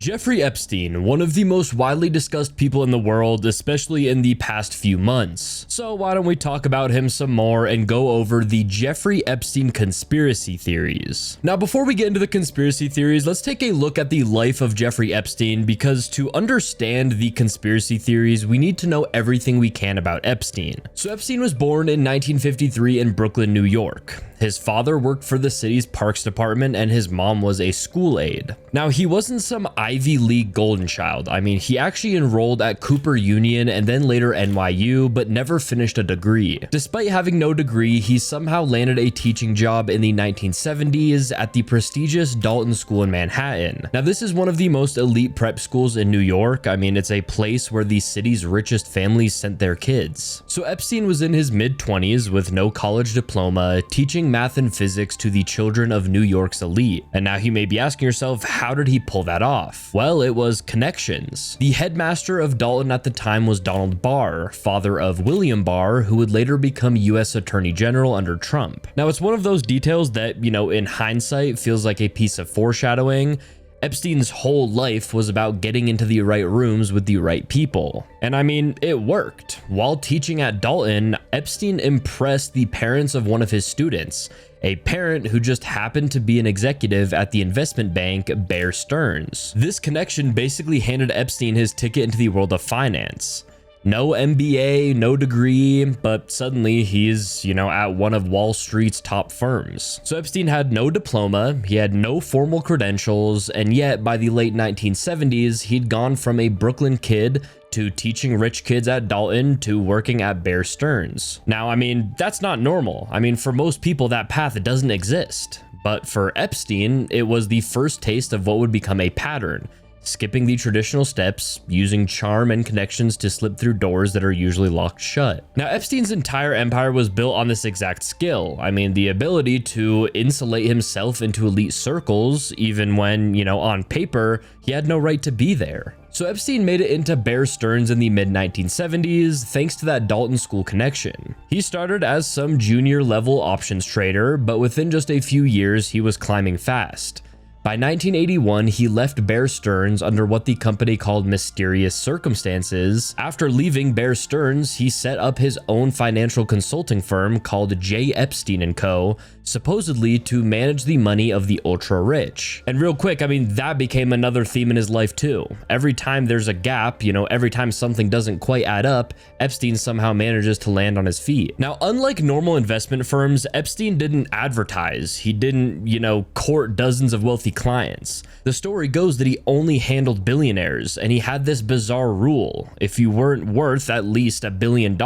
Jeffrey Epstein, one of the most widely discussed people in the world, especially in the past few months. So why don't we talk about him some more and go over the Jeffrey Epstein conspiracy theories. Now, before we get into the conspiracy theories, let's take a look at the life of Jeffrey Epstein, because to understand the conspiracy theories, we need to know everything we can about Epstein. So Epstein was born in 1953 in Brooklyn, New York. His father worked for the city's parks department and his mom was a school aide. Now, he wasn't some Ivy League golden child. I mean, he actually enrolled at Cooper Union and then later NYU, but never finished a degree. Despite having no degree, he somehow landed a teaching job in the 1970s at the prestigious Dalton School in Manhattan. Now, this is one of the most elite prep schools in New York. I mean, it's a place where the city's richest families sent their kids. So Epstein was in his mid-20s with no college diploma, teaching math and physics to the children of New York's elite. And now you may be asking yourself, how did he pull that off? Well, it was connections. The headmaster of Dalton at the time was Donald Barr, father of William Barr, who would later become US Attorney General under Trump. Now, it's one of those details that, in hindsight feels like a piece of foreshadowing. Epstein's whole life was about getting into the right rooms with the right people. And I mean, it worked. While teaching at Dalton, Epstein impressed the parents of one of his students, a parent who just happened to be an executive at the investment bank Bear Stearns. This connection basically handed Epstein his ticket into the world of finance. No MBA, no degree, but suddenly he's, at one of Wall Street's top firms. So Epstein had no diploma, he had no formal credentials, and yet by the late 1970s, he'd gone from a Brooklyn kid to teaching rich kids at Dalton to working at Bear Stearns. Now, I mean, that's not normal. I mean, for most people, that path doesn't exist. But for Epstein, it was the first taste of what would become a pattern. Skipping the traditional steps, using charm and connections to slip through doors that are usually locked shut. Now, Epstein's entire empire was built on this exact skill. I mean, the ability to insulate himself into elite circles, even when, on paper, he had no right to be there. So Epstein made it into Bear Stearns in the mid-1970s thanks to that Dalton School connection. He started as some junior level options trader, but within just a few years, he was climbing fast. By 1981, he left Bear Stearns under what the company called mysterious circumstances. After leaving Bear Stearns, he set up his own financial consulting firm called J. Epstein & Co., supposedly to manage the money of the ultra-rich. And real quick, I mean, that became another theme in his life too. Every time there's a gap, every time something doesn't quite add up, Epstein somehow manages to land on his feet. Now, unlike normal investment firms, Epstein didn't advertise. He didn't, court dozens of wealthy clients. The story goes that he only handled billionaires, and he had this bizarre rule. If you weren't worth at least $1 billion,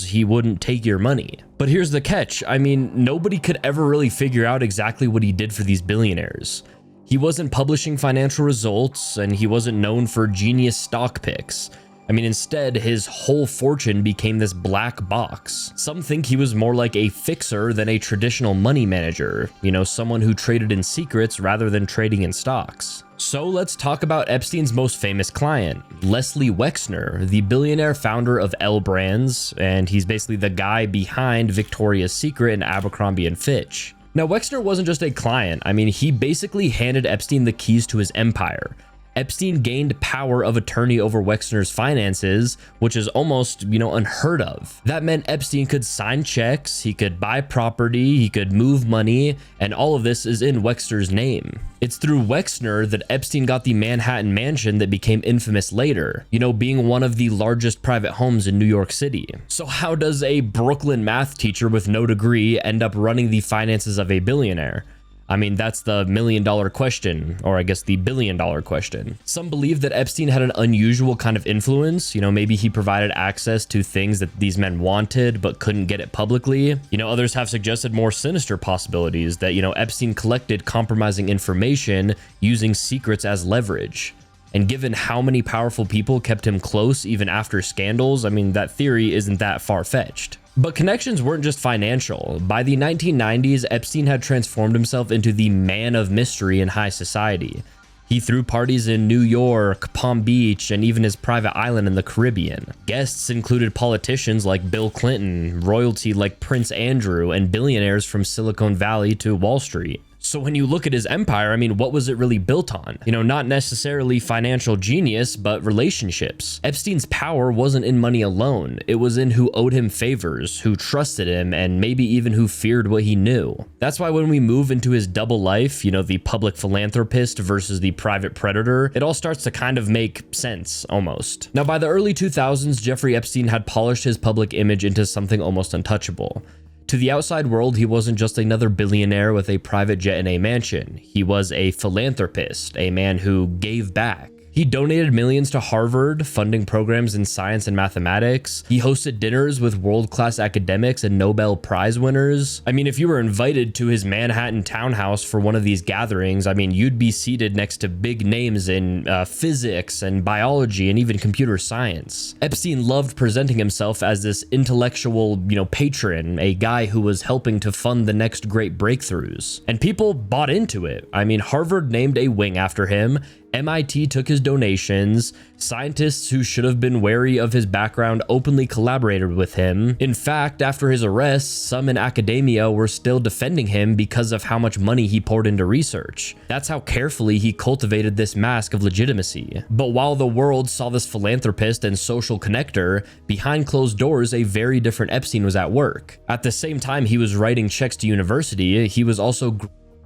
he wouldn't take your money. But here's the catch. I mean, nobody could ever really figure out exactly what he did for these billionaires. He wasn't publishing financial results, and he wasn't known for genius stock picks. I mean, instead, his whole fortune became this black box. Some think he was more like a fixer than a traditional money manager, someone who traded in secrets rather than trading in stocks. So let's talk about Epstein's most famous client, Leslie Wexner, the billionaire founder of L Brands, and he's basically the guy behind Victoria's Secret and Abercrombie & Fitch. Now, Wexner wasn't just a client. I mean, he basically handed Epstein the keys to his empire. Epstein gained power of attorney over Wexner's finances, which is almost, unheard of. That meant Epstein could sign checks, he could buy property, he could move money, and all of this is in Wexner's name. It's through Wexner that Epstein got the Manhattan mansion that became infamous later, being one of the largest private homes in New York City. So how does a Brooklyn math teacher with no degree end up running the finances of a billionaire? I mean, that's the $1 million question, or I guess the $1 billion question. Some believe that Epstein had an unusual kind of influence. Maybe he provided access to things that these men wanted but couldn't get it publicly. Others have suggested more sinister possibilities that, Epstein collected compromising information using secrets as leverage. And given how many powerful people kept him close even after scandals, I mean, that theory isn't that far-fetched. But connections weren't just financial. By the 1990s, Epstein had transformed himself into the man of mystery in high society. He threw parties in New York, Palm Beach, and even his private island in the Caribbean. Guests included politicians like Bill Clinton, royalty like Prince Andrew, and billionaires from Silicon Valley to Wall Street. So when you look at his empire, I mean, what was it really built on? You know, not necessarily financial genius, but relationships. Epstein's power wasn't in money alone. It was in who owed him favors, who trusted him, and maybe even who feared what he knew. That's why when we move into his double life, you know, the public philanthropist versus the private predator, it all starts to kind of make sense, almost. Now, by the early 2000s, Jeffrey Epstein had polished his public image into something almost untouchable. To the outside world, he wasn't just another billionaire with a private jet and a mansion. He was a philanthropist, a man who gave back. He donated millions to Harvard, funding programs in science and mathematics. He hosted dinners with world-class academics and Nobel Prize winners. I mean, if you were invited to his Manhattan townhouse for one of these gatherings, I mean, you'd be seated next to big names in physics and biology and even computer science. Epstein loved presenting himself as this intellectual, patron, a guy who was helping to fund the next great breakthroughs. And people bought into it. I mean, Harvard named a wing after him. MIT took his donations. Scientists who should have been wary of his background openly collaborated with him. In fact, after his arrest, some in academia were still defending him because of how much money he poured into research. That's how carefully he cultivated this mask of legitimacy. But while the world saw this philanthropist and social connector, behind closed doors, a very different Epstein was at work. At the same time he was writing checks to university, he was also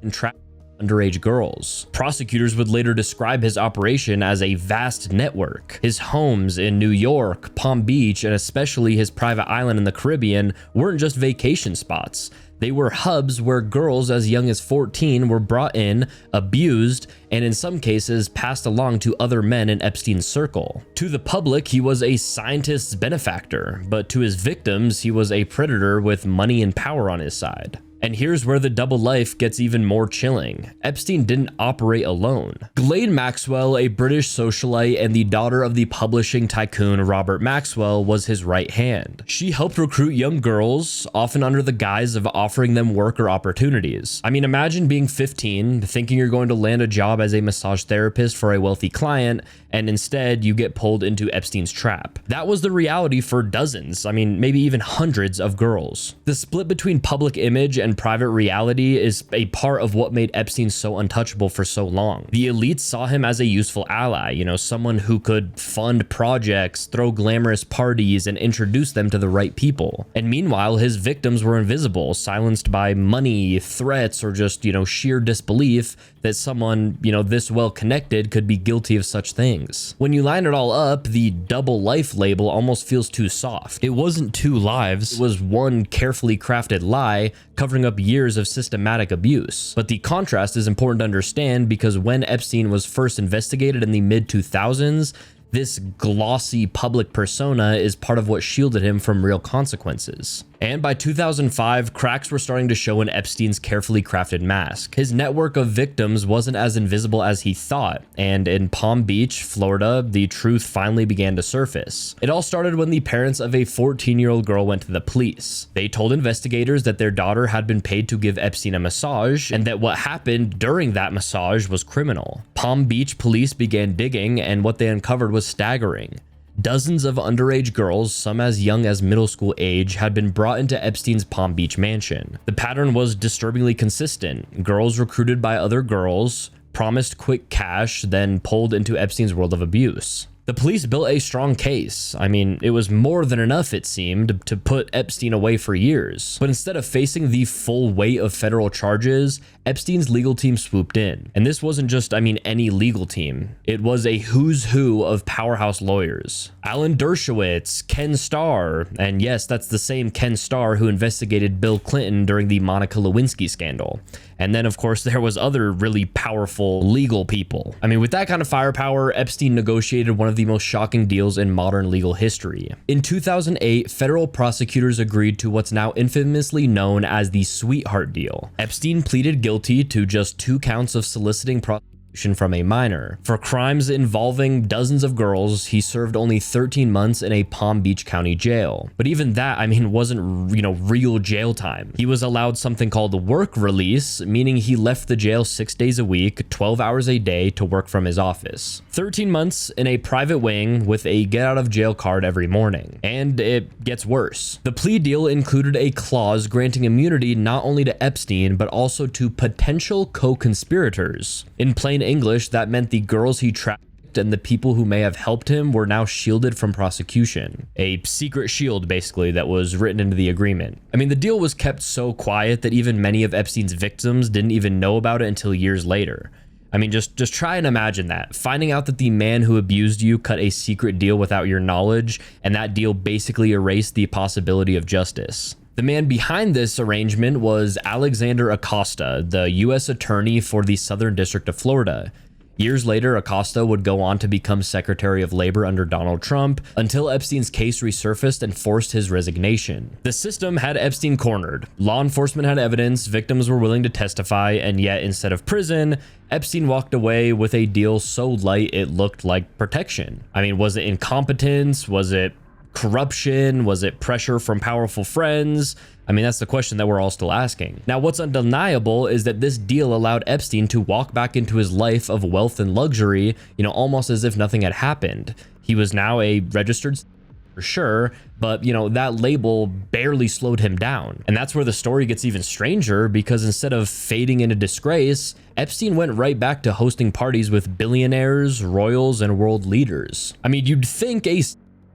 entrapped underage girls. Prosecutors would later describe his operation as a vast network. His homes in New York, Palm Beach, and especially his private island in the Caribbean weren't just vacation spots. They were hubs where girls as young as 14 were brought in, abused, and in some cases passed along to other men in Epstein's circle. To the public, he was a scientist's benefactor, but to his victims, he was a predator with money and power on his side. And here's where the double life gets even more chilling. Epstein didn't operate alone. Ghislaine Maxwell, a British socialite and the daughter of the publishing tycoon Robert Maxwell, was his right hand. She helped recruit young girls, often under the guise of offering them work or opportunities. I mean, imagine being 15, thinking you're going to land a job as a massage therapist for a wealthy client, and instead you get pulled into Epstein's trap. That was the reality for dozens, I mean, maybe even hundreds of girls. The split between public image and private reality is a part of what made Epstein so untouchable for so long. The elites saw him as a useful ally, someone who could fund projects, throw glamorous parties, and introduce them to the right people. And meanwhile, his victims were invisible, silenced by money, threats, or just, sheer disbelief that someone, this well connected could be guilty of such things. When you line it all up, the double life label almost feels too soft. It wasn't two lives, it was one carefully crafted lie covering up years of systematic abuse. But the contrast is important to understand because when Epstein was first investigated in the mid-2000s, this glossy public persona is part of what shielded him from real consequences. And by 2005, cracks were starting to show in Epstein's carefully crafted mask. His network of victims wasn't as invisible as he thought, and in Palm Beach, Florida, the truth finally began to surface. It all started when the parents of a 14-year-old girl went to the police. They told investigators that their daughter had been paid to give Epstein a massage, and that what happened during that massage was criminal. Palm Beach police began digging, and what they uncovered was staggering. Dozens of underage girls, some as young as middle school age, had been brought into Epstein's Palm Beach mansion. The pattern was disturbingly consistent. Girls recruited by other girls, promised quick cash, then pulled into Epstein's world of abuse. The police built a strong case. I mean, it was more than enough, it seemed, to put Epstein away for years. But instead of facing the full weight of federal charges, Epstein's legal team swooped in. And this wasn't just, any legal team. It was a who's who of powerhouse lawyers. Alan Dershowitz, Ken Starr, and yes, that's the same Ken Starr who investigated Bill Clinton during the Monica Lewinsky scandal. And then, of course, there was other really powerful legal people. I mean, with that kind of firepower, Epstein negotiated one of the most shocking deals in modern legal history. In 2008, federal prosecutors agreed to what's now infamously known as the Sweetheart Deal. Epstein pleaded guilty to just 2 counts of soliciting from a minor. For crimes involving dozens of girls, he served only 13 months in a Palm Beach County jail. But even that, I mean, wasn't, real jail time. He was allowed something called work release, meaning he left the jail 6 days a week, 12 hours a day to work from his office. 13 months in a private wing with a get out of jail card every morning. And it gets worse. The plea deal included a clause granting immunity not only to Epstein, but also to potential co-conspirators. In plain English, that meant the girls he trafficked and the people who may have helped him were now shielded from prosecution. A secret shield, basically, that was written into the agreement. I mean, the deal was kept so quiet that even many of Epstein's victims didn't even know about it until years later. I mean, just try and imagine that. Finding out that the man who abused you cut a secret deal without your knowledge, and that deal basically erased the possibility of justice. The man behind this arrangement was Alexander Acosta, the U.S. attorney for the Southern District of Florida. Years later, Acosta would go on to become Secretary of Labor under Donald Trump until Epstein's case resurfaced and forced his resignation. The system had Epstein cornered. Law enforcement had evidence, victims were willing to testify, and yet instead of prison, Epstein walked away with a deal so light it looked like protection. I mean, was it incompetence? Was it corruption? Was it pressure from powerful friends? I mean, that's the question that we're all still asking. Now, what's undeniable is that this deal allowed Epstein to walk back into his life of wealth and luxury, almost as if nothing had happened. He was now a registered for sure, but that label barely slowed him down. And that's where the story gets even stranger, because instead of fading into disgrace, Epstein went right back to hosting parties with billionaires, royals, and world leaders. I mean, you'd think a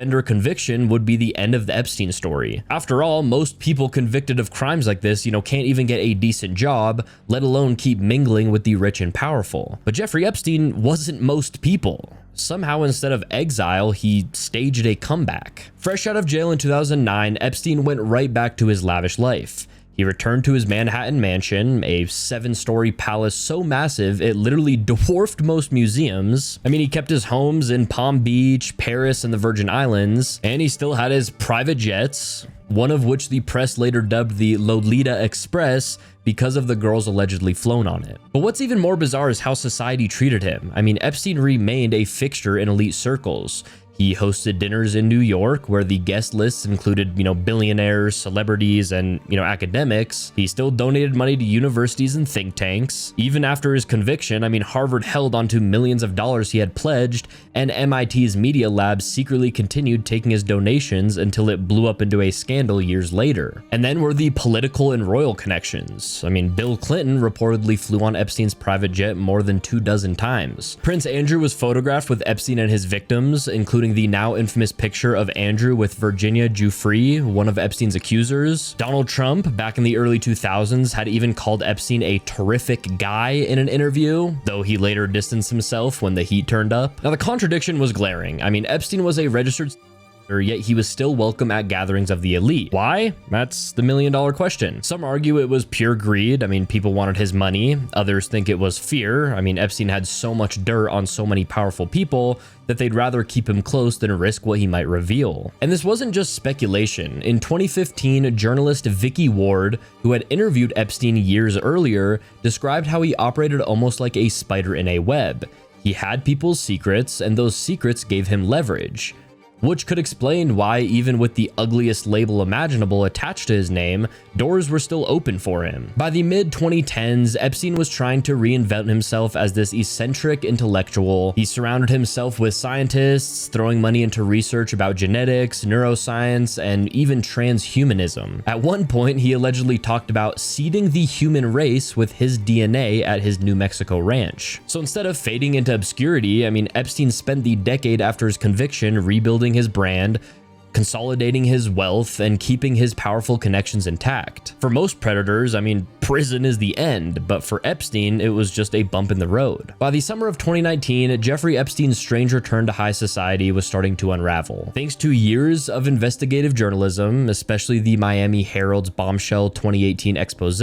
under conviction would be the end of the Epstein story. After all, most people convicted of crimes like this, can't even get a decent job, let alone keep mingling with the rich and powerful. But Jeffrey Epstein wasn't most people. Somehow, instead of exile, he staged a comeback. Fresh out of jail in 2009, Epstein went right back to his lavish life. He returned to his Manhattan mansion, a 7-story palace so massive it literally dwarfed most museums. I mean, he kept his homes in Palm Beach, Paris, and the Virgin Islands, and he still had his private jets, one of which the press later dubbed the Lolita Express because of the girls allegedly flown on it. But what's even more bizarre is how society treated him. I mean, Epstein remained a fixture in elite circles. He hosted dinners in New York where the guest lists included, billionaires, celebrities, and, academics. He still donated money to universities and think tanks. Even after his conviction, I mean, Harvard held onto millions of dollars he had pledged, and MIT's media lab secretly continued taking his donations until it blew up into a scandal years later. And then were the political and royal connections. I mean, Bill Clinton reportedly flew on Epstein's private jet more than 24 times. Prince Andrew was photographed with Epstein and his victims, including the now infamous picture of Andrew with Virginia Giuffre, one of Epstein's accusers. Donald Trump, back in the early 2000s, had even called Epstein a terrific guy in an interview, though he later distanced himself when the heat turned up. Now, the contradiction was glaring. I mean, Epstein was a registered yet he was still welcome at gatherings of the elite. Why? That's the million-dollar question. Some argue it was pure greed. I mean, people wanted his money. Others think it was fear. I mean, Epstein had so much dirt on so many powerful people that they'd rather keep him close than risk what he might reveal. And this wasn't just speculation. In 2015, journalist Vicky Ward, who had interviewed Epstein years earlier, described how he operated almost like a spider in a web. He had people's secrets, and those secrets gave him leverage, which could explain why, even with the ugliest label imaginable attached to his name, doors were still open for him. By the mid-2010s, Epstein was trying to reinvent himself as this eccentric intellectual. He surrounded himself with scientists, throwing money into research about genetics, neuroscience, and even transhumanism. At one point, he allegedly talked about seeding the human race with his DNA at his New Mexico ranch. So instead of fading into obscurity, I mean, Epstein spent the decade after his conviction rebuilding his brand, consolidating his wealth, and keeping his powerful connections intact. For most predators, I mean, prison is the end, but for Epstein, it was just a bump in the road. By the summer of 2019, Jeffrey Epstein's strange return to high society was starting to unravel. Thanks to years of investigative journalism, especially the Miami Herald's bombshell 2018 expose,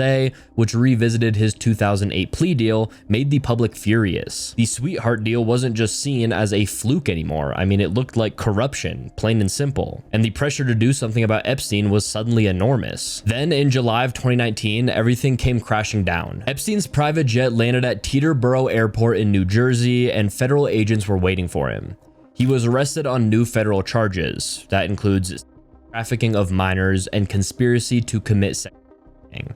which revisited his 2008 plea deal, made the public furious. The sweetheart deal wasn't just seen as a fluke anymore. I mean, it looked like corruption, plain and simple. And the pressure to do something about Epstein was suddenly enormous. Then, in July of 2019, everything everything came crashing down. Epstein's private jet landed at Teterboro Airport in New Jersey, and federal agents were waiting for him. He was arrested on new federal charges. That includes trafficking of minors and conspiracy to commit sex.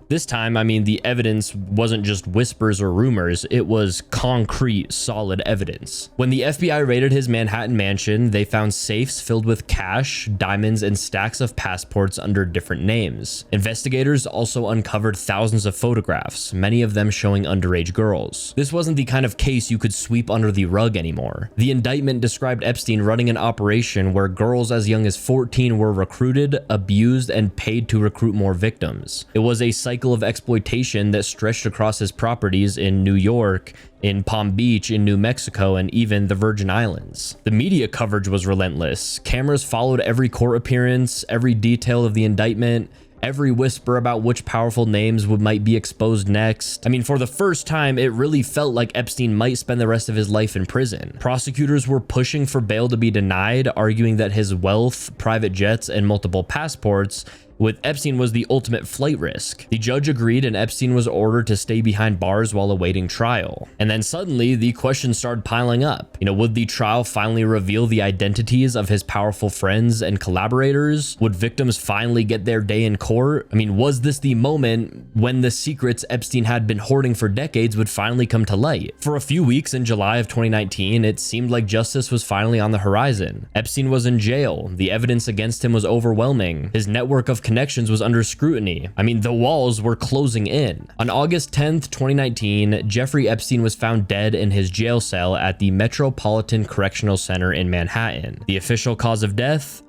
This time, I mean, the evidence wasn't just whispers or rumors, it was concrete, solid evidence. When the FBI raided his Manhattan mansion, they found safes filled with cash, diamonds, and stacks of passports under different names. Investigators also uncovered thousands of photographs, many of them showing underage girls. This wasn't the kind of case you could sweep under the rug anymore. The indictment described Epstein running an operation where girls as young as 14 were recruited, abused, and paid to recruit more victims. It was a cycle of exploitation that stretched across his properties in New York, in Palm Beach, in New Mexico, and even the Virgin Islands. The media coverage was relentless. Cameras followed every court appearance, every detail of the indictment, every whisper about which powerful names might be exposed next. I mean, for the first time, it really felt like Epstein might spend the rest of his life in prison. Prosecutors were pushing for bail to be denied, arguing that his wealth, private jets, and multiple passports with Epstein was the ultimate flight risk. The judge agreed, and Epstein was ordered to stay behind bars while awaiting trial. And then suddenly the questions started piling up. Would the trial finally reveal the identities of his powerful friends and collaborators? Would victims finally get their day in court? I mean, was this the moment when the secrets Epstein had been hoarding for decades would finally come to light? For a few weeks in July of 2019, it seemed like justice was finally on the horizon. Epstein was in jail. The evidence against him was overwhelming. His network of connections was under scrutiny. I mean, the walls were closing in. On August 10th, 2019, Jeffrey Epstein was found dead in his jail cell at the Metropolitan Correctional Center in Manhattan. The official cause of death?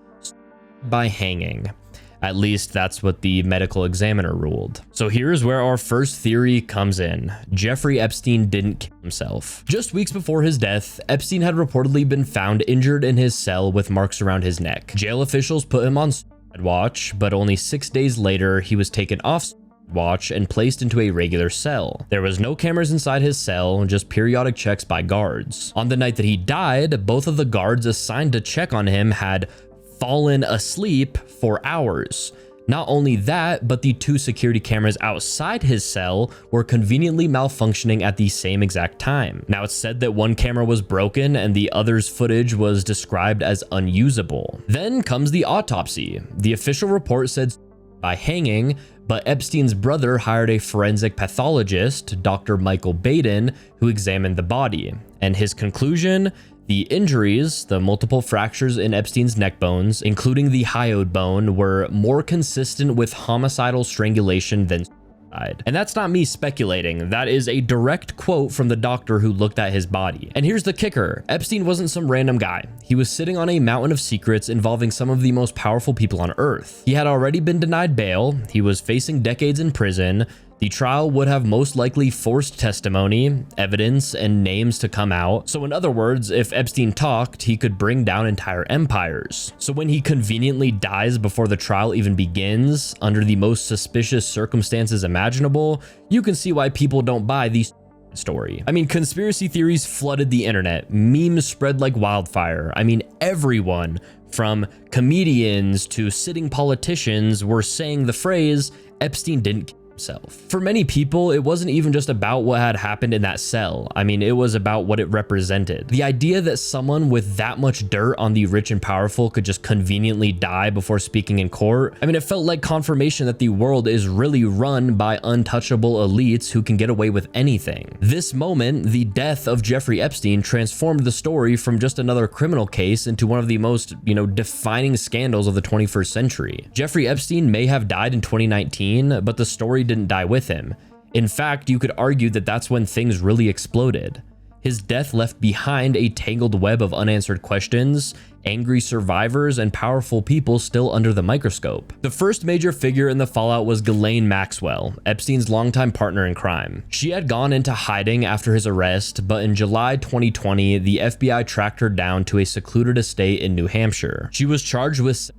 By hanging. At least that's what the medical examiner ruled. So here's where our first theory comes in. Jeffrey Epstein didn't kill himself. Just weeks before his death, Epstein had reportedly been found injured in his cell with marks around his neck. Jail officials put him on watch, but only 6 days later, he was taken off watch and placed into a regular cell. There was no cameras inside his cell, just periodic checks by guards. On the night that he died, both of the guards assigned to check on him had fallen asleep for hours. Not only that, but the 2 security cameras outside his cell were conveniently malfunctioning at the same exact time. Now, it's said that one camera was broken and the other's footage was described as unusable. Then comes the autopsy. The official report said by hanging, but Epstein's brother hired a forensic pathologist, Dr. Michael Baden, who examined the body. And his conclusion? The injuries, the multiple fractures in Epstein's neck bones, including the hyoid bone, were more consistent with homicidal strangulation than suicide. And that's not me speculating. That is a direct quote from the doctor who looked at his body. And here's the kicker. Epstein wasn't some random guy. He was sitting on a mountain of secrets involving some of the most powerful people on Earth. He had already been denied bail. He was facing decades in prison. The trial would have most likely forced testimony, evidence, and names to come out. So in other words, if Epstein talked, he could bring down entire empires. So when he conveniently dies before the trial even begins, under the most suspicious circumstances imaginable, you can see why people don't buy the story. I mean, conspiracy theories flooded the internet. Memes spread like wildfire. I mean, everyone from comedians to sitting politicians were saying the phrase, Epstein didn't kill himself. For many people, it wasn't even just about what had happened in that cell. I mean, it was about what it represented. The idea that someone with that much dirt on the rich and powerful could just conveniently die before speaking in court. I mean, it felt like confirmation that the world is really run by untouchable elites who can get away with anything. This moment, the death of Jeffrey Epstein, transformed the story from just another criminal case into one of the most, defining scandals of the 21st century. Jeffrey Epstein may have died in 2019, but the story didn't die with him. In fact, you could argue that that's when things really exploded. His death left behind a tangled web of unanswered questions, angry survivors, and powerful people still under the microscope. The first major figure in the fallout was Ghislaine Maxwell, Epstein's longtime partner in crime. She had gone into hiding after his arrest, but in July 2020, the FBI tracked her down to a secluded estate in New Hampshire. She was charged with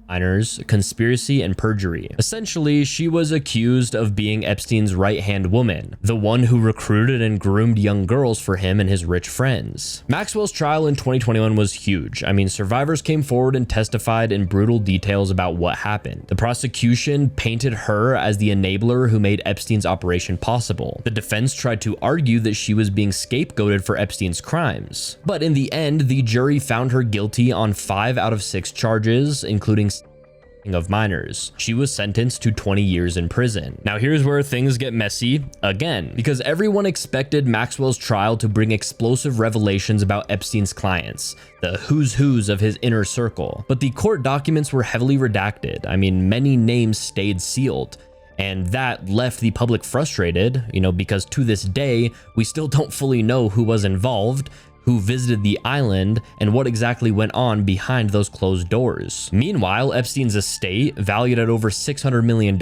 minors, conspiracy, and perjury. Essentially, she was accused of being Epstein's right-hand woman, the one who recruited and groomed young girls for him and his rich friends. Maxwell's trial in 2021 was huge. I mean, survivors came forward and testified in brutal details about what happened. The prosecution painted her as the enabler who made Epstein's operation possible. The defense tried to argue that she was being scapegoated for Epstein's crimes. But in the end, the jury found her guilty on 5 out of 6 charges, including of minors. She was sentenced to 20 years in prison. Now here's where things get messy again, because everyone expected Maxwell's trial to bring explosive revelations about Epstein's clients, the who's who's of his inner circle. But the court documents were heavily redacted. I mean, many names stayed sealed. And that left the public frustrated, because to this day, we still don't fully know who was involved, who visited the island, and what exactly went on behind those closed doors. Meanwhile, Epstein's estate, valued at over $600 million,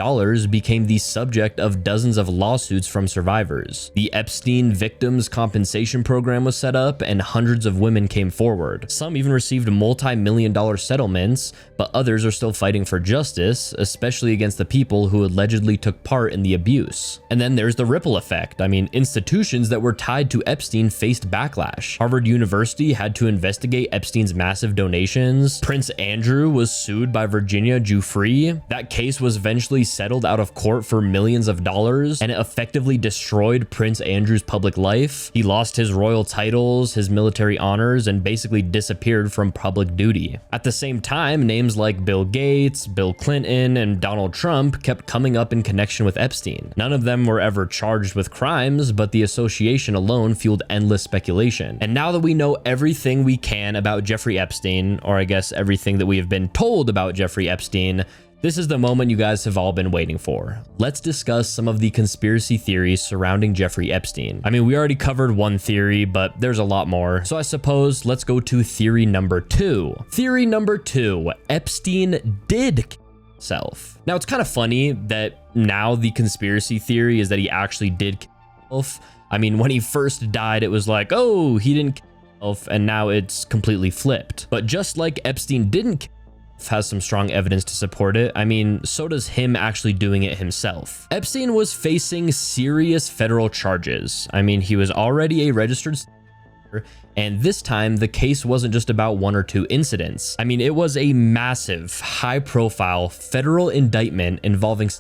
became the subject of dozens of lawsuits from survivors. The Epstein Victims Compensation Program was set up, and hundreds of women came forward. Some even received multi-million-dollar settlements, but others are still fighting for justice, especially against the people who allegedly took part in the abuse. And then there's the ripple effect. I mean, institutions that were tied to Epstein faced backlash. Harvard University had to investigate Epstein's massive donations. Prince Andrew was sued by Virginia Giuffre. That case was eventually settled out of court for millions of dollars, and it effectively destroyed Prince Andrew's public life. He lost his royal titles, his military honors, and basically disappeared from public duty. At the same time, names like Bill Gates, Bill Clinton, and Donald Trump kept coming up in connection with Epstein. None of them were ever charged with crimes, but the association alone fueled endless speculation. And now that we know everything we can about Jeffrey Epstein, or I guess everything that we have been told about Jeffrey Epstein, this is the moment you guys have all been waiting for. Let's discuss some of the conspiracy theories surrounding Jeffrey Epstein. I mean, we already covered one theory, but there's a lot more. So I suppose let's go to theory number 2. Theory number 2, Epstein did kill himself. Now, it's kind of funny that now the conspiracy theory is that he actually did kill himself. I mean, when he first died, it was like, oh, he didn't kill himself, and now it's completely flipped. But just like Epstein didn't kill himself has some strong evidence to support it, I mean, so does him actually doing it himself. Epstein was facing serious federal charges. I mean, he was already a registered and this time the case wasn't just about 1 or 2 incidents. I mean, it was a massive, high-profile federal indictment involving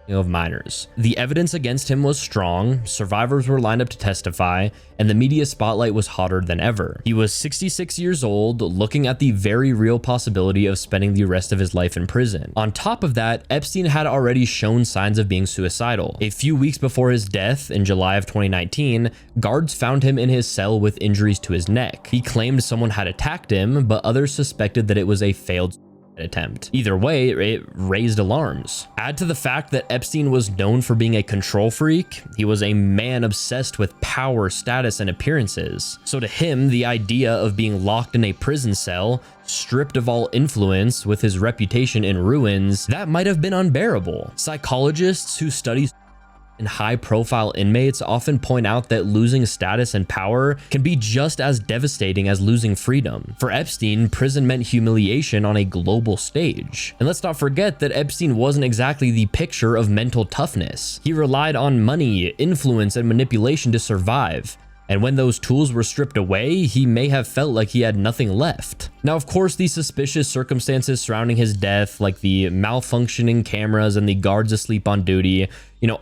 of minors. The evidence against him was strong, survivors were lined up to testify, and the media spotlight was hotter than ever. He was 66 years old, looking at the very real possibility of spending the rest of his life in prison. On top of that, Epstein had already shown signs of being suicidal. A few weeks before his death, in July of 2019, guards found him in his cell with injuries to his neck. He claimed someone had attacked him, but others suspected that it was a failed attempt. Either way, it raised alarms. Add to the fact that Epstein was known for being a control freak. He was a man obsessed with power, status, and appearances. So to him, the idea of being locked in a prison cell, stripped of all influence, with his reputation in ruins, that might have been unbearable. Psychologists who study and high-profile inmates often point out that losing status and power can be just as devastating as losing freedom. For Epstein, prison meant humiliation on a global stage. And let's not forget that Epstein wasn't exactly the picture of mental toughness. He relied on money, influence, and manipulation to survive. And when those tools were stripped away, he may have felt like he had nothing left. Now, of course, the suspicious circumstances surrounding his death, like the malfunctioning cameras and the guards asleep on duty,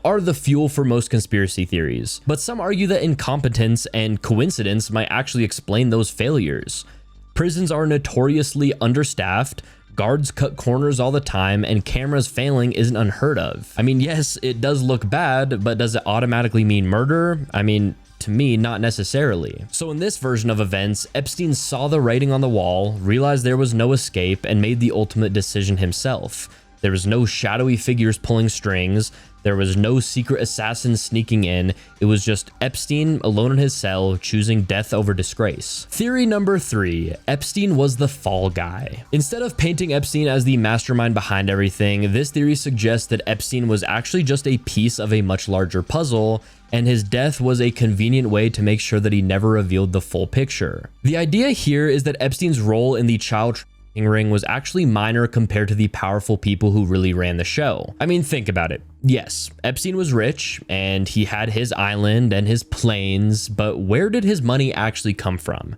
are the fuel for most conspiracy theories. But some argue that incompetence and coincidence might actually explain those failures. Prisons are notoriously understaffed, guards cut corners all the time, and cameras failing isn't unheard of. I mean, yes, it does look bad, but does it automatically mean murder? I mean, to me, not necessarily. So in this version of events, Epstein saw the writing on the wall, realized there was no escape, and made the ultimate decision himself. There was no shadowy figures pulling strings. There was no secret assassin sneaking in. It was just Epstein alone in his cell, choosing death over disgrace. Theory number 3, Epstein was the fall guy. Instead of painting Epstein as the mastermind behind everything, this theory suggests that Epstein was actually just a piece of a much larger puzzle, and his death was a convenient way to make sure that he never revealed the full picture. The idea here is that Epstein's role in the child ring was actually minor compared to the powerful people who really ran the show. I mean, think about it. Yes, Epstein was rich and he had his island and his planes, but where did his money actually come from?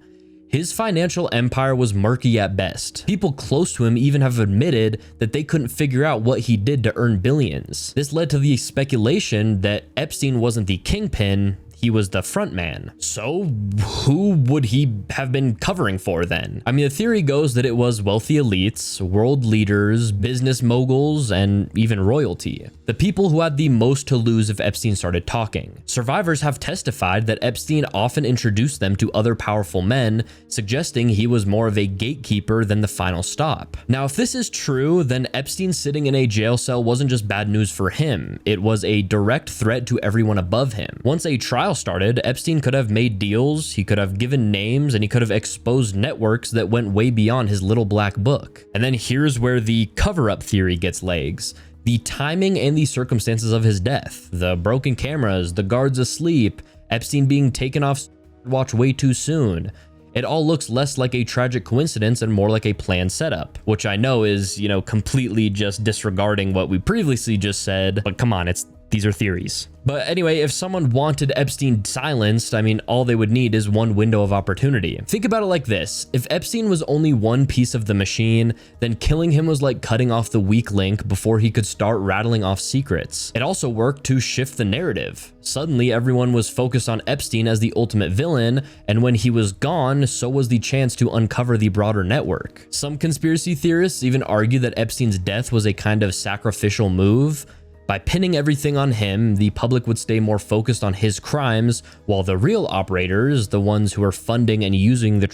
His financial empire was murky at best. People close to him even have admitted that they couldn't figure out what he did to earn billions. This led to the speculation that Epstein wasn't the kingpin, he was the front man. So who would he have been covering for then? I mean, the theory goes that it was wealthy elites, world leaders, business moguls, and even royalty. The people who had the most to lose if Epstein started talking. Survivors have testified that Epstein often introduced them to other powerful men, suggesting he was more of a gatekeeper than the final stop. Now, if this is true, then Epstein sitting in a jail cell wasn't just bad news for him. It was a direct threat to everyone above him. Once a trial started, Epstein could have made deals, he could have given names, and he could have exposed networks that went way beyond his little black book. And then here's where the cover-up theory gets legs. The timing and the circumstances of his death. The broken cameras, the guards asleep, Epstein being taken off watch way too soon. It all looks less like a tragic coincidence and more like a planned setup, which I know is, completely just disregarding what we previously just said, but come on, these are theories. But anyway, if someone wanted Epstein silenced, I mean, all they would need is one window of opportunity. Think about it like this. If Epstein was only one piece of the machine, then killing him was like cutting off the weak link before he could start rattling off secrets. It also worked to shift the narrative. Suddenly, everyone was focused on Epstein as the ultimate villain, and when he was gone, so was the chance to uncover the broader network. Some conspiracy theorists even argue that Epstein's death was a kind of sacrificial move. By pinning everything on him, the public would stay more focused on his crimes, while the real operators, the ones who are funding and using the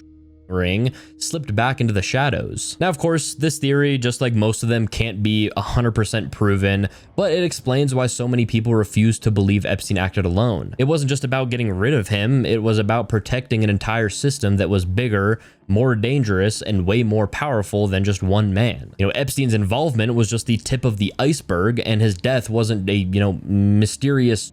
ring, slipped back into the shadows. Now, of course, this theory, just like most of them, can't be 100% proven, but it explains why so many people refuse to believe Epstein acted alone. It wasn't just about getting rid of him, it was about protecting an entire system that was bigger, more dangerous, and way more powerful than just one man. Epstein's involvement was just the tip of the iceberg, and his death wasn't a, mysterious.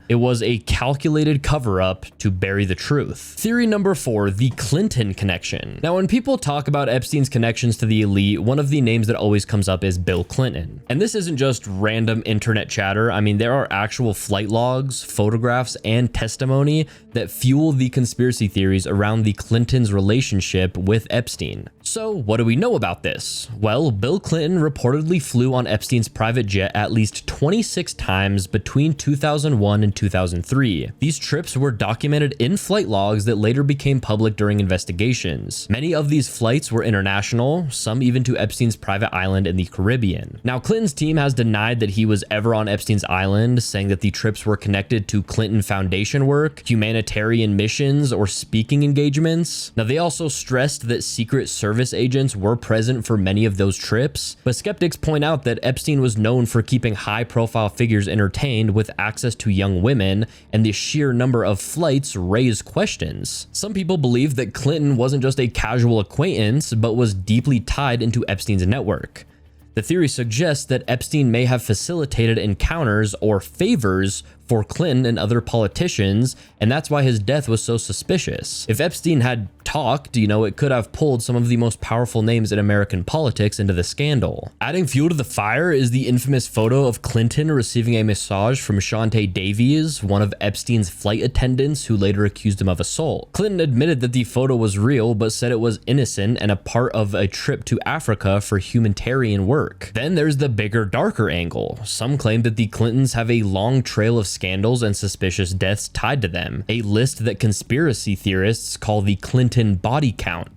It was a calculated cover-up to bury the truth. Theory number 4, the Clinton connection. Now, when people talk about Epstein's connections to the elite, one of the names that always comes up is Bill Clinton. And this isn't just random internet chatter. I mean, there are actual flight logs, photographs, and testimony that fuel the conspiracy theories around the Clintons' relationship with Epstein. So, what do we know about this? Well, Bill Clinton reportedly flew on Epstein's private jet at least 26 times between 2001 and 2003. These trips were documented in flight logs that later became public during investigations. Many of these flights were international, some even to Epstein's private island in the Caribbean. Now, Clinton's team has denied that he was ever on Epstein's island, saying that the trips were connected to Clinton Foundation work, humanitarian missions, or speaking engagements. Now, they also stressed that Secret Service agents were present for many of those trips, but skeptics point out that Epstein was known for keeping high-profile figures entertained with access to young women, and the sheer number of flights raised questions. Some people believe that Clinton wasn't just a casual acquaintance, but was deeply tied into Epstein's network. The theory suggests that Epstein may have facilitated encounters or favors for Clinton and other politicians, and that's why his death was so suspicious. If Epstein had talked, it could have pulled some of the most powerful names in American politics into the scandal. Adding fuel to the fire is the infamous photo of Clinton receiving a massage from Shantae Davies, one of Epstein's flight attendants who later accused him of assault. Clinton admitted that the photo was real, but said it was innocent and a part of a trip to Africa for humanitarian work. Then there's the bigger, darker angle. Some claim that the Clintons have a long trail of scandals and suspicious deaths tied to them, a list that conspiracy theorists call the Clinton body count.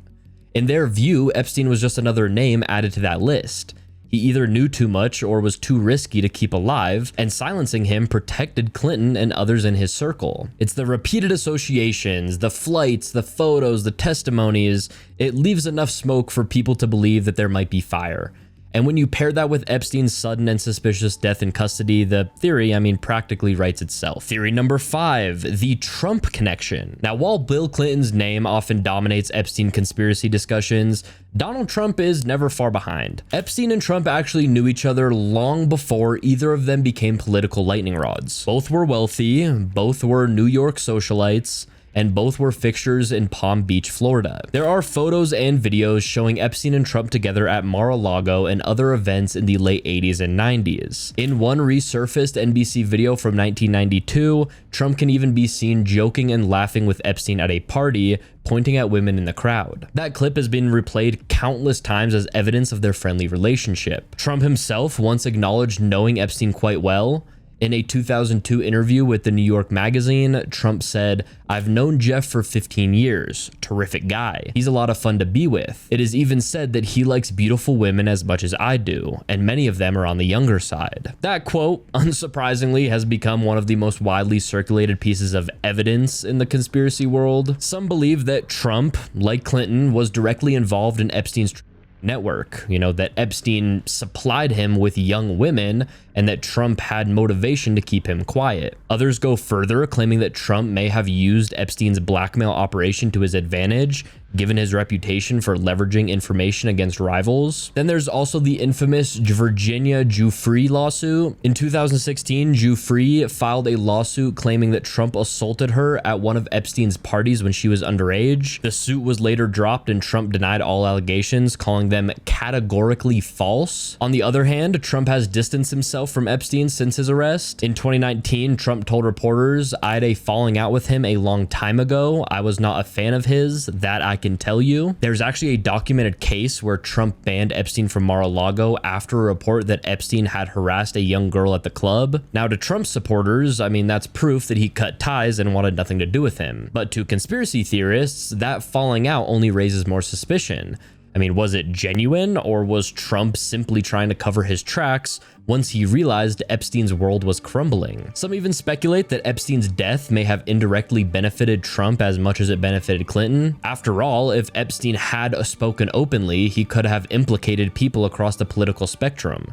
In their view, Epstein was just another name added to that list. He either knew too much or was too risky to keep alive, and silencing him protected Clinton and others in his circle. It's the repeated associations, the flights, the photos, the testimonies. It leaves enough smoke for people to believe that there might be fire. And when you pair that with Epstein's sudden and suspicious death in custody, the theory, practically writes itself. Theory number 5, the Trump connection. Now, while Bill Clinton's name often dominates Epstein conspiracy discussions, Donald Trump is never far behind. Epstein and Trump actually knew each other long before either of them became political lightning rods. Both were wealthy, both were New York socialites, and both were fixtures in Palm Beach, Florida. There are photos and videos showing Epstein and Trump together at Mar-a-Lago and other events in the late 80s and 90s. In one resurfaced NBC video from 1992, Trump can even be seen joking and laughing with Epstein at a party, pointing at women in the crowd. That clip has been replayed countless times as evidence of their friendly relationship. Trump himself once acknowledged knowing Epstein quite well. In a 2002 interview with the New York Magazine, Trump said, "I've known Jeff for 15 years. Terrific guy. He's a lot of fun to be with. It is even said that he likes beautiful women as much as I do, and many of them are on the younger side." That quote, unsurprisingly, has become one of the most widely circulated pieces of evidence in the conspiracy world. Some believe that Trump, like Clinton, was directly involved in Epstein's network, that Epstein supplied him with young women and that Trump had motivation to keep him quiet. Others go further, claiming that Trump may have used Epstein's blackmail operation to his advantage, given his reputation for leveraging information against rivals. Then there's also the infamous Virginia Giuffre lawsuit. In 2016, Giuffre filed a lawsuit claiming that Trump assaulted her at one of Epstein's parties when she was underage. The suit was later dropped and Trump denied all allegations, calling them categorically false. On the other hand, Trump has distanced himself from Epstein since his arrest. In 2019, Trump told reporters, "I had a falling out with him a long time ago. I was not a fan of his, that I can tell you." There's actually a documented case where Trump banned Epstein from Mar-a-Lago after a report that Epstein had harassed a young girl at the club. Now, to Trump supporters, that's proof that he cut ties and wanted nothing to do with him. But to conspiracy theorists, that falling out only raises more suspicion. Was it genuine, or was Trump simply trying to cover his tracks once he realized Epstein's world was crumbling? Some even speculate that Epstein's death may have indirectly benefited Trump as much as it benefited Clinton. After all, if Epstein had spoken openly, he could have implicated people across the political spectrum.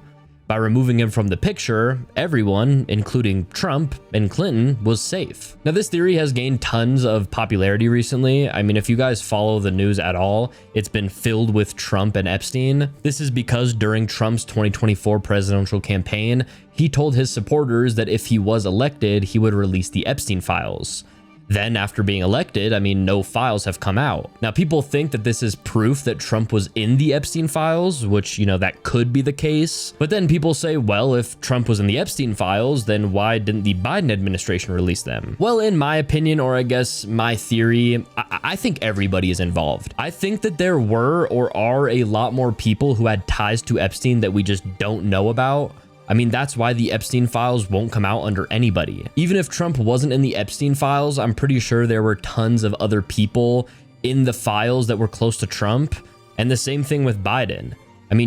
By removing him from the picture, everyone, including Trump and Clinton, was safe. Now, this theory has gained tons of popularity recently. If you guys follow the news at all, it's been filled with Trump and Epstein. This is because during Trump's 2024 presidential campaign, he told his supporters that if he was elected, he would release the Epstein files. Then, after being elected, no files have come out. Now, people think that this is proof that Trump was in the Epstein files, which, that could be the case. But then people say, well, if Trump was in the Epstein files, then why didn't the Biden administration release them? Well, in my opinion, or I guess my theory, I think everybody is involved. I think that there were or are a lot more people who had ties to Epstein that we just don't know about. That's why the Epstein files won't come out under anybody. Even if Trump wasn't in the Epstein files, I'm pretty sure there were tons of other people in the files that were close to Trump. And the same thing with Biden.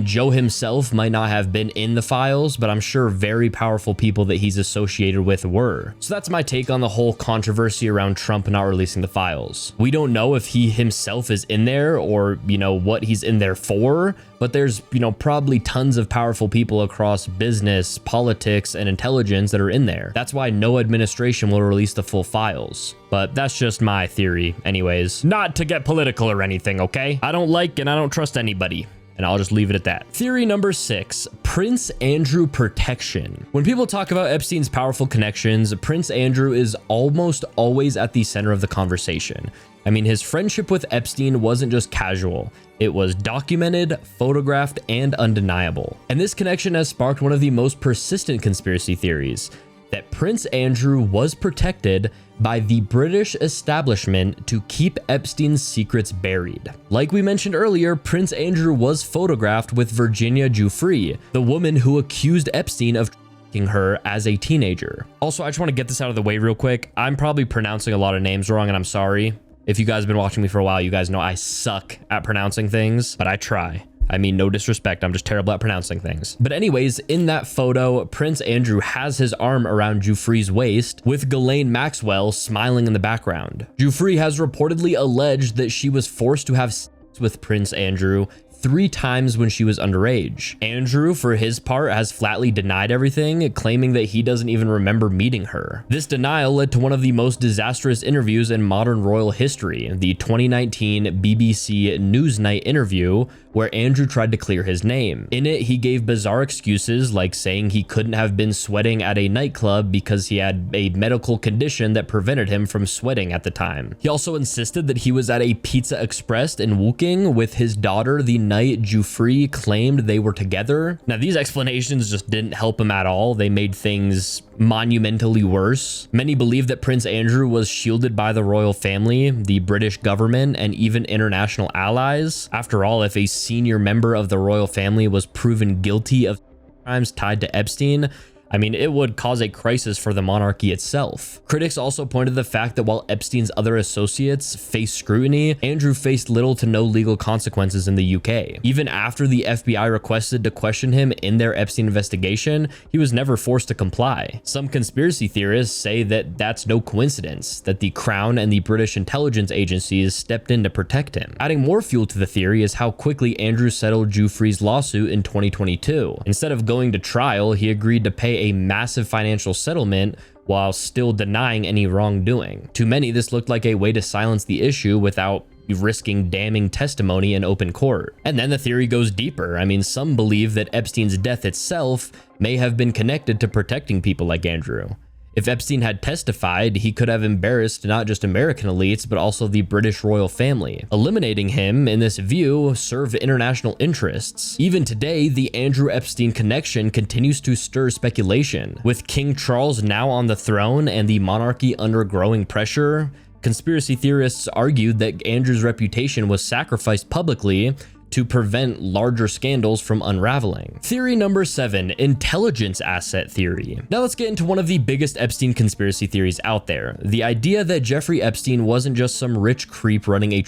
Joe himself might not have been in the files, but I'm sure very powerful people that he's associated with were. So that's my take on the whole controversy around Trump not releasing the files. We don't know if he himself is in there or, what he's in there for, but there's, probably tons of powerful people across business, politics, and intelligence that are in there. That's why no administration will release the full files. But that's just my theory anyways. Not to get political or anything, okay? I don't like and I don't trust anybody. And I'll just leave it at that. Theory number 6, Prince Andrew protection. When people talk about Epstein's powerful connections, Prince Andrew is almost always at the center of the conversation. His friendship with Epstein wasn't just casual. It was documented, photographed, and undeniable. And this connection has sparked one of the most persistent conspiracy theories, that Prince Andrew was protected by the British establishment to keep Epstein's secrets buried. Like we mentioned earlier, Prince Andrew was photographed with Virginia Giuffre, the woman who accused Epstein of trafficking her as a teenager. Also, I just want to get this out of the way real quick. I'm probably pronouncing a lot of names wrong, and I'm sorry. If you guys have been watching me for a while, you guys know I suck at pronouncing things, but I try. No disrespect, I'm just terrible at pronouncing things. But anyways, in that photo, Prince Andrew has his arm around Giuffre's waist, with Ghislaine Maxwell smiling in the background. Giuffre has reportedly alleged that she was forced to have sex with Prince Andrew 3 times when she was underage. Andrew, for his part, has flatly denied everything, claiming that he doesn't even remember meeting her. This denial led to one of the most disastrous interviews in modern royal history, the 2019 BBC Newsnight interview, where Andrew tried to clear his name. In it, he gave bizarre excuses like saying he couldn't have been sweating at a nightclub because he had a medical condition that prevented him from sweating at the time. He also insisted that he was at a Pizza Express in Woking with his daughter the night Giuffre claimed they were together. Now, these explanations just didn't help him at all. They made things monumentally worse. Many believe that Prince Andrew was shielded by the royal family, the British government, and even international allies. After all, if a senior member of the royal family was proven guilty of crimes tied to Epstein, I mean, it would cause a crisis for the monarchy itself. Critics also pointed to the fact that while Epstein's other associates faced scrutiny, Andrew faced little to no legal consequences in the UK. Even after the FBI requested to question him in their Epstein investigation, he was never forced to comply. Some conspiracy theorists say that that's no coincidence, that the Crown and the British intelligence agencies stepped in to protect him. Adding more fuel to the theory is how quickly Andrew settled Giuffre's lawsuit in 2022. Instead of going to trial, he agreed to pay a massive financial settlement while still denying any wrongdoing. To many, this looked like a way to silence the issue without risking damning testimony in open court. And then the theory goes deeper. I mean, some believe that Epstein's death itself may have been connected to protecting people like Andrew. If Epstein had testified, he could have embarrassed not just American elites, but also the British royal family. Eliminating him, in this view, served international interests. Even today, the Andrew Epstein connection continues to stir speculation. With King Charles now on the throne and the monarchy under growing pressure, conspiracy theorists argued that Andrew's reputation was sacrificed publicly to prevent larger scandals from unraveling. Theory number 7, intelligence asset theory. Now let's get into one of the biggest Epstein conspiracy theories out there. The idea that Jeffrey Epstein wasn't just some rich creep running a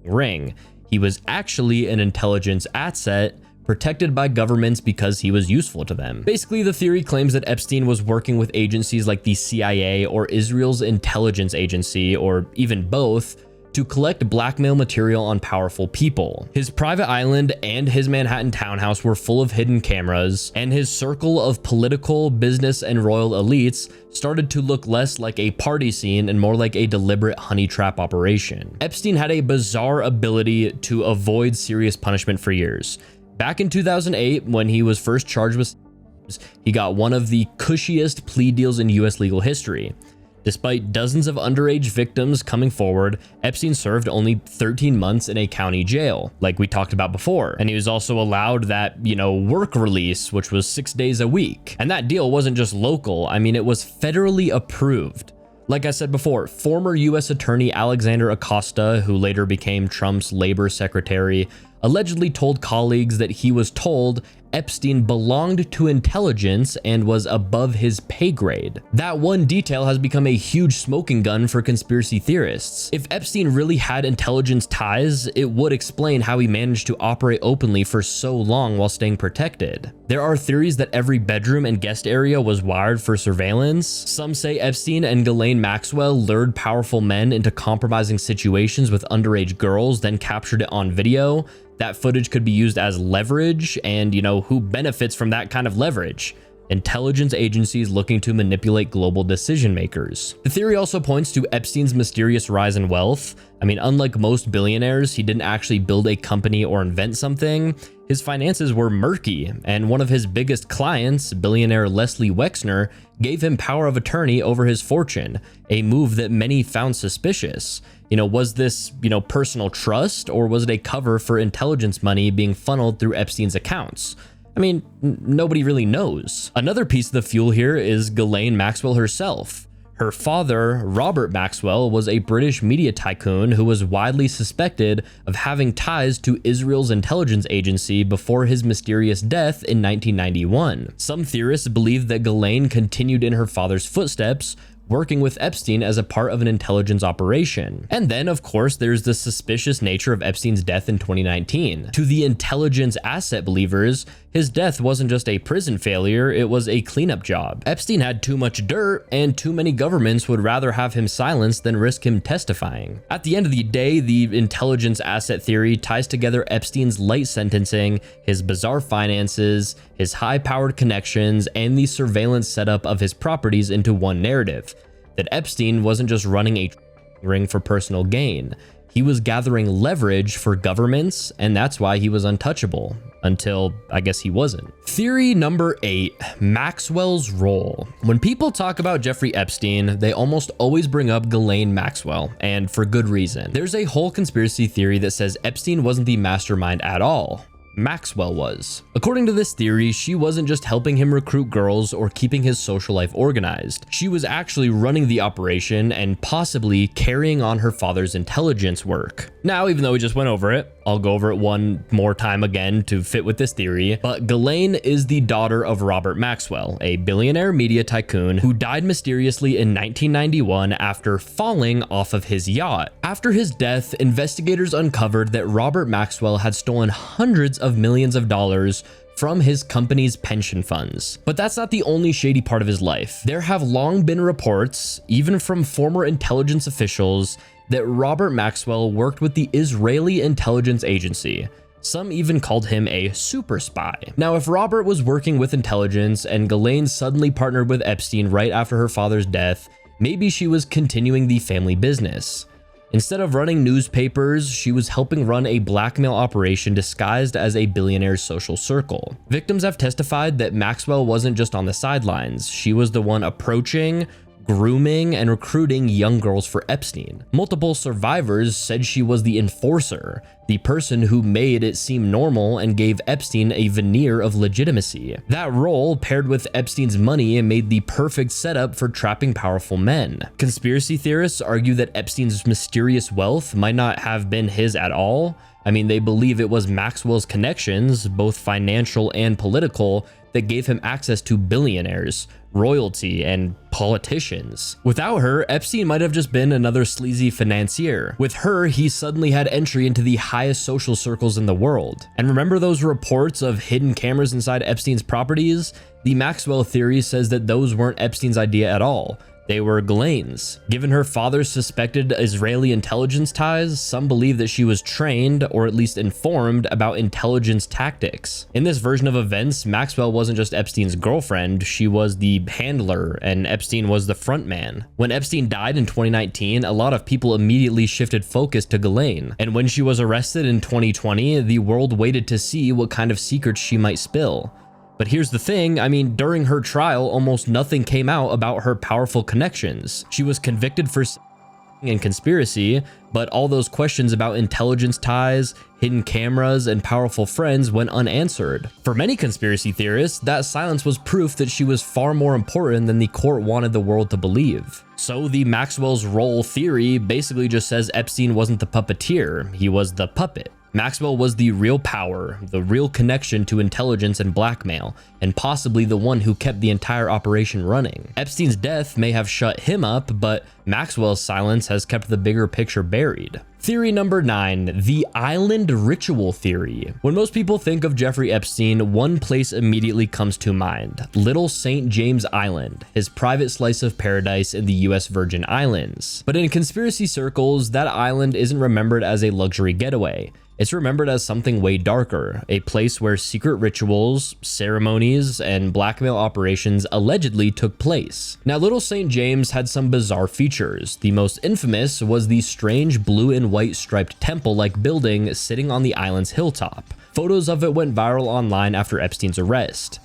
ring. He was actually an intelligence asset protected by governments because he was useful to them. Basically, the theory claims that Epstein was working with agencies like the CIA or Israel's intelligence agency, or even both, to collect blackmail material on powerful people. His private island and his Manhattan townhouse were full of hidden cameras, and his circle of political, business, and royal elites started to look less like a party scene and more like a deliberate honey trap operation. Epstein had a bizarre ability to avoid serious punishment for years. Back in 2008, when he was first charged with, he got one of the cushiest plea deals in US legal history. Despite dozens of underage victims coming forward, Epstein served only 13 months in a county jail, like we talked about before. And he was also allowed that, work release, which was 6 days a week. And that deal wasn't just local. I mean, it was federally approved. Like I said before, former US Attorney Alexander Acosta, who later became Trump's labor secretary, allegedly told colleagues that he was told Epstein belonged to intelligence and was above his pay grade. That one detail has become a huge smoking gun for conspiracy theorists. If Epstein really had intelligence ties, it would explain how he managed to operate openly for so long while staying protected. There are theories that every bedroom and guest area was wired for surveillance. Some say Epstein and Ghislaine Maxwell lured powerful men into compromising situations with underage girls, then captured it on video. That footage could be used as leverage, and who benefits from that kind of leverage? Intelligence agencies looking to manipulate global decision makers. The theory also points to Epstein's mysterious rise in wealth. I mean, unlike most billionaires, he didn't actually build a company or invent something. His finances were murky, and one of his biggest clients, billionaire Leslie Wexner, gave him power of attorney over his fortune, a move that many found suspicious. Was this, personal trust, or was it a cover for intelligence money being funneled through Epstein's accounts? I mean, nobody really knows. Another piece of the fuel here is Ghislaine Maxwell herself. Her father, Robert Maxwell, was a British media tycoon who was widely suspected of having ties to Israel's intelligence agency before his mysterious death in 1991. Some theorists believe that Ghislaine continued in her father's footsteps, working with Epstein as a part of an intelligence operation. And then, of course, there's the suspicious nature of Epstein's death in 2019. To the intelligence asset believers, his death wasn't just a prison failure, it was a cleanup job. Epstein had too much dirt, and too many governments would rather have him silenced than risk him testifying. At the end of the day, the intelligence asset theory ties together Epstein's light sentencing, his bizarre finances, his high-powered connections, and the surveillance setup of his properties into one narrative: that Epstein wasn't just running a ring for personal gain. He was gathering leverage for governments, and that's why he was untouchable. Until, I guess, he wasn't. Theory number 8, Maxwell's role. When people talk about Jeffrey Epstein, they almost always bring up Ghislaine Maxwell, and for good reason. There's a whole conspiracy theory that says Epstein wasn't the mastermind at all. Maxwell was. According to this theory, she wasn't just helping him recruit girls or keeping his social life organized. She was actually running the operation and possibly carrying on her father's intelligence work. Now, even though we just went over it, I'll go over it one more time again to fit with this theory, but Ghislaine is the daughter of Robert Maxwell, a billionaire media tycoon who died mysteriously in 1991 after falling off of his yacht. After his death, investigators uncovered that Robert Maxwell had stolen hundreds of millions of dollars from his company's pension funds. But that's not the only shady part of his life. There have long been reports, even from former intelligence officials, that Robert Maxwell worked with the Israeli intelligence agency. Some even called him a super spy. Now, if Robert was working with intelligence and Ghislaine suddenly partnered with Epstein right after her father's death, maybe she was continuing the family business. Instead of running newspapers, she was helping run a blackmail operation disguised as a billionaire's social circle. Victims have testified that Maxwell wasn't just on the sidelines. She was the one approaching, grooming, and recruiting young girls for Epstein. Multiple survivors said she was the enforcer, the person who made it seem normal and gave Epstein a veneer of legitimacy. That role, paired with Epstein's money, made the perfect setup for trapping powerful men. Conspiracy theorists argue that Epstein's mysterious wealth might not have been his at all. I mean, they believe it was Maxwell's connections, both financial and political, that gave him access to billionaires, royalty, and politicians. Without her, Epstein might have just been another sleazy financier. With her, he suddenly had entry into the highest social circles in the world. And remember those reports of hidden cameras inside Epstein's properties? The Maxwell theory says that those weren't Epstein's idea at all. They were Ghislaine's. Given her father's suspected Israeli intelligence ties, some believe that she was trained, or at least informed, about intelligence tactics. In this version of events, Maxwell wasn't just Epstein's girlfriend, she was the handler, and Epstein was the front man. When Epstein died in 2019, a lot of people immediately shifted focus to Ghislaine. And when she was arrested in 2020, the world waited to see what kind of secrets she might spill. But here's the thing, I mean, during her trial, almost nothing came out about her powerful connections. She was convicted for and conspiracy, but all those questions about intelligence ties, hidden cameras, and powerful friends went unanswered. For many conspiracy theorists, that silence was proof that she was far more important than the court wanted the world to believe. So the Maxwell's role theory basically just says Epstein wasn't the puppeteer, he was the puppet. Maxwell was the real power, the real connection to intelligence and blackmail, and possibly the one who kept the entire operation running. Epstein's death may have shut him up, but Maxwell's silence has kept the bigger picture buried. Theory number 9, the island ritual theory. When most people think of Jeffrey Epstein, one place immediately comes to mind: Little St. James Island, his private slice of paradise in the US Virgin Islands. But in conspiracy circles, that island isn't remembered as a luxury getaway. It's remembered as something way darker, a place where secret rituals, ceremonies, and blackmail operations allegedly took place. Now, Little St. James had some bizarre features. The most infamous was the strange blue and white striped temple-like building sitting on the island's hilltop. Photos of it went viral online after Epstein's arrest.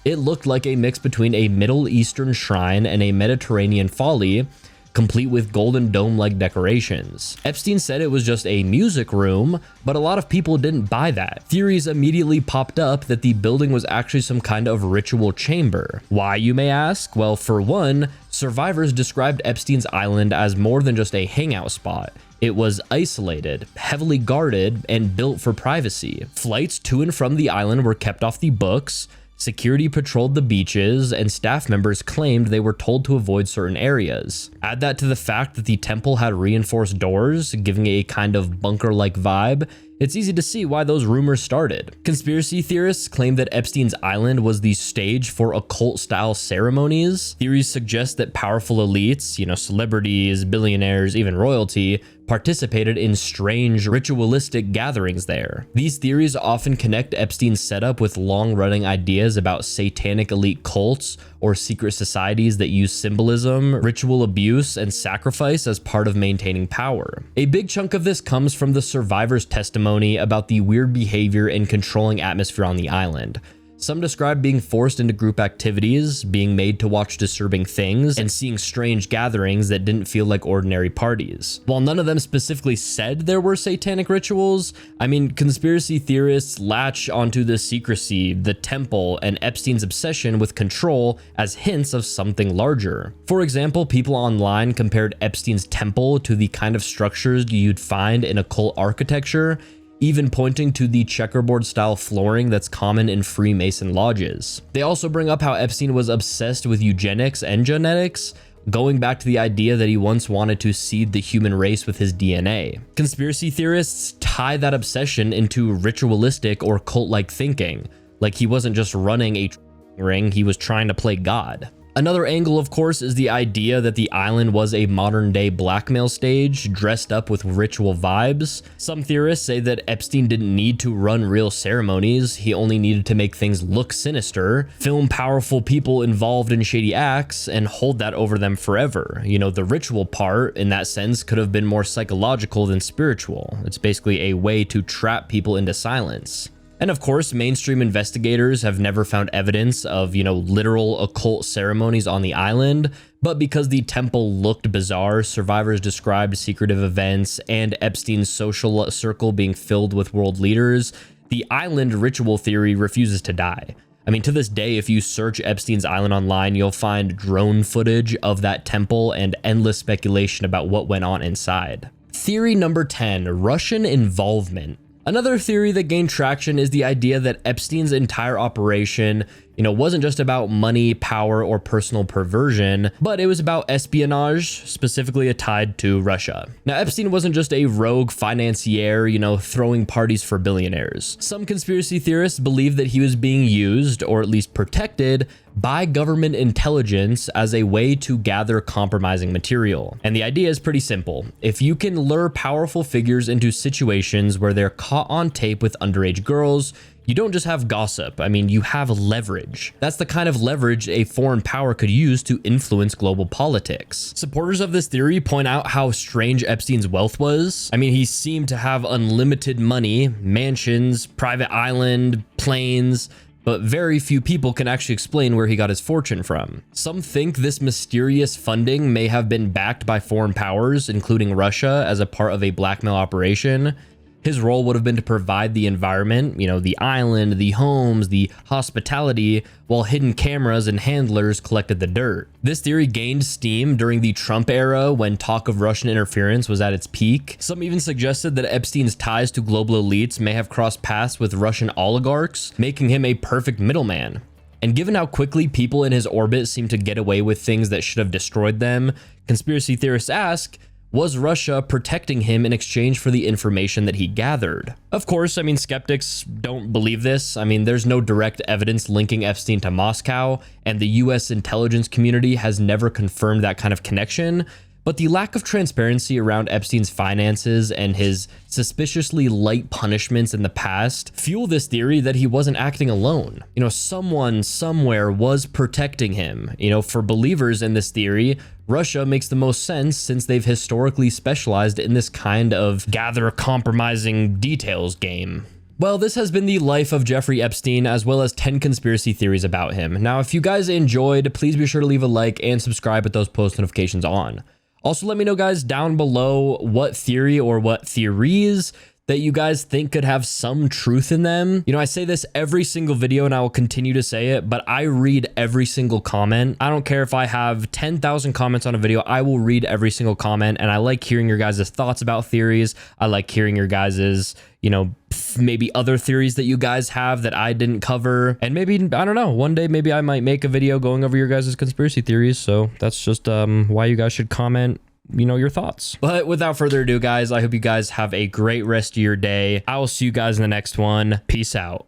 It looked like a mix between a Middle Eastern shrine and a Mediterranean folly, complete with golden dome-like decorations. Epstein said it was just a music room, but a lot of people didn't buy that. Theories immediately popped up that the building was actually some kind of ritual chamber. Why, you may ask? Well, for one, survivors described Epstein's island as more than just a hangout spot. It was isolated, heavily guarded, and built for privacy. Flights to and from the island were kept off the books. Security patrolled the beaches, and staff members claimed they were told to avoid certain areas. Add that to the fact that the temple had reinforced doors, giving it a kind of bunker-like vibe. It's easy to see why those rumors started. Conspiracy theorists claim that Epstein's island was the stage for occult-style ceremonies. Theories suggest that powerful elites, celebrities, billionaires, even royalty, participated in strange ritualistic gatherings there. These theories often connect Epstein's setup with long-running ideas about satanic elite cults or secret societies that use symbolism, ritual abuse, and sacrifice as part of maintaining power. A big chunk of this comes from the survivors' testimony about the weird behavior and controlling atmosphere on the island. Some describe being forced into group activities, being made to watch disturbing things, and seeing strange gatherings that didn't feel like ordinary parties. While none of them specifically said there were satanic rituals, conspiracy theorists latch onto the secrecy, the temple, and Epstein's obsession with control as hints of something larger. For example, people online compared Epstein's temple to the kind of structures you'd find in occult architecture, even pointing to the checkerboard-style flooring that's common in Freemason lodges. They also bring up how Epstein was obsessed with eugenics and genetics, going back to the idea that he once wanted to seed the human race with his DNA. Conspiracy theorists tie that obsession into ritualistic or cult-like thinking, like he wasn't just running a ring, he was trying to play God. Another angle, of course, is the idea that the island was a modern-day blackmail stage dressed up with ritual vibes. Some theorists say that Epstein didn't need to run real ceremonies, he only needed to make things look sinister, film powerful people involved in shady acts, and hold that over them forever. The ritual part, in that sense, could have been more psychological than spiritual. It's basically a way to trap people into silence. And of course, mainstream investigators have never found evidence of, literal occult ceremonies on the island, but because the temple looked bizarre, survivors described secretive events and Epstein's social circle being filled with world leaders, the island ritual theory refuses to die. To this day, if you search Epstein's island online, you'll find drone footage of that temple and endless speculation about what went on inside. Theory number 10, Russian involvement. Another theory that gained traction is the idea that Epstein's entire operation, wasn't just about money, power, or personal perversion, but it was about espionage, specifically tied to Russia. Now, Epstein wasn't just a rogue financier, throwing parties for billionaires. Some conspiracy theorists believe that he was being used, or at least protected, by government intelligence as a way to gather compromising material. And the idea is pretty simple. If you can lure powerful figures into situations where they're caught on tape with underage girls, you don't just have gossip, you have leverage. That's the kind of leverage a foreign power could use to influence global politics. Supporters of this theory point out how strange Epstein's wealth was. He seemed to have unlimited money, mansions, private island, planes, but very few people can actually explain where he got his fortune from. Some think this mysterious funding may have been backed by foreign powers, including Russia, as a part of a blackmail operation. His role would have been to provide the environment, the island, the homes, the hospitality, while hidden cameras and handlers collected the dirt. This theory gained steam during the Trump era when talk of Russian interference was at its peak. Some even suggested that Epstein's ties to global elites may have crossed paths with Russian oligarchs, making him a perfect middleman. And given how quickly people in his orbit seem to get away with things that should have destroyed them, conspiracy theorists ask, was Russia protecting him in exchange for the information that he gathered? Of course, skeptics don't believe this. There's no direct evidence linking Epstein to Moscow, and the US intelligence community has never confirmed that kind of connection. But the lack of transparency around Epstein's finances and his suspiciously light punishments in the past fuel this theory that he wasn't acting alone. Someone somewhere was protecting him. For believers in this theory, Russia makes the most sense since they've historically specialized in this kind of gather compromising details game. Well, this has been the life of Jeffrey Epstein, as well as 10 conspiracy theories about him. Now, if you guys enjoyed, please be sure to leave a like and subscribe with those post notifications on. Also, let me know, guys, down below what theory or what theories that you guys think could have some truth in them. You know, I say this every single video and I will continue to say it, but I read every single comment. I don't care if I have 10,000 comments on a video, I will read every single comment, and I like hearing your guys' thoughts about theories. I like hearing your guys', you know, maybe other theories that you guys have that I didn't cover. And maybe, I don't know, one day maybe I might make a video going over your guys' conspiracy theories. So that's just why you guys should comment, you know, your thoughts. But without further ado, guys, I hope you guys have a great rest of your day. I will see you guys in the next one. Peace out.